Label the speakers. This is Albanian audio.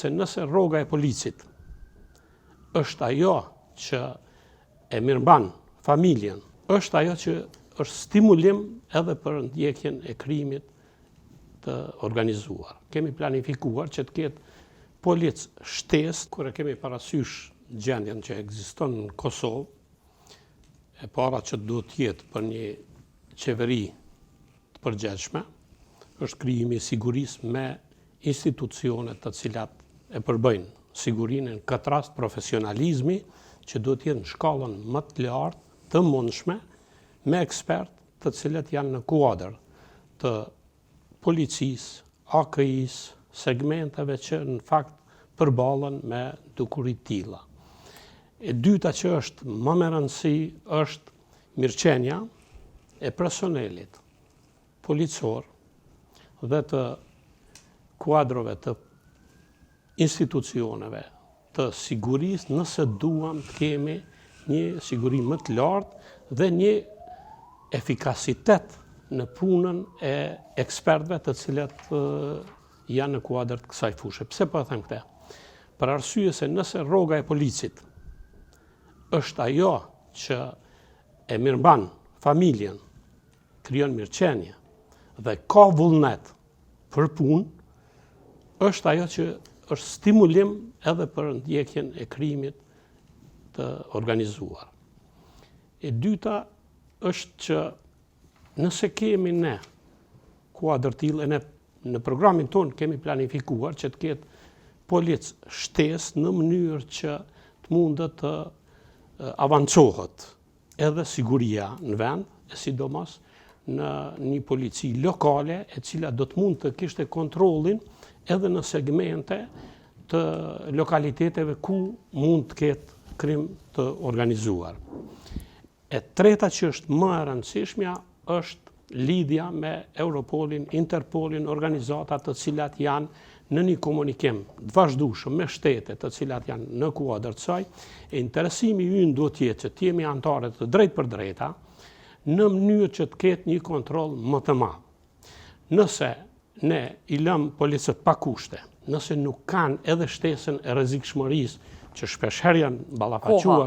Speaker 1: se nëse rroga e policit është ajo që e mirëmban familjen, është ajo që është stimulim edhe për ndjekjen e krimit të organizuar. Kemi planifikuar që të ketë policë shtesë, kur e kemi parasysh gjendjen që ekziston në Kosovë, e para që duhet të jetë për një qeveri të përgjithshme, është krijimi i sigurisë me institucione të cilat e përbëjnë sigurinë, në këtë rast profesionalizmi, që duhet të jetë në shkallën më të lartë, të mundshme, me ekspertë të cilët janë në kuadër të policisë, AKI-së, segmenteve që në fakt përballen me dukuri të tilla. E dyta që është më me rëndësi është mirëqenia e personelit policor dhe të kuadrove të institucioneve të sigurisë, nëse duam të kemi një siguri më të lartë dhe një efikasitet në punën e ekspertëve të cilët janë në kuadër të kësaj fushë. Pse po e them këtë? Për arsye se nëse rroga e policit është ajo që e mirëmban familjen, krijon mirëqenie dhe ka vullnet për punë, është ajo që është stimulim edhe për ndjekjen e krimit të organizuar. E dyta është që nëse kemi ne kuadër tillë, ne në programin tonë kemi planifikuar që të ketë policë shtesë në mënyrë që të mundet të avancohet edhe siguria në vend, e sidomos në një polici lokale e cila do të mund të kishte kontrollin edhe në segmente të lokaliteteve ku mund të ketë krim të organizuar. E treta që është më e rëndësishmja është lidhja me Europolin, Interpolin, organizata të cilat janë në një komunikim të vazhdueshëm me shtetet të cilat janë në kuadër të saj, e interesimi ynë duhet të jetë që të jemi anëtarë të drejtë për drejta, në mënyrë që të ketë një kontroll më të madh. Nëse ne i lëm policët pa kushte, nëse nuk kanë edhe shtesën e rrezikshmërisë që shpeshherë janë ballafaquar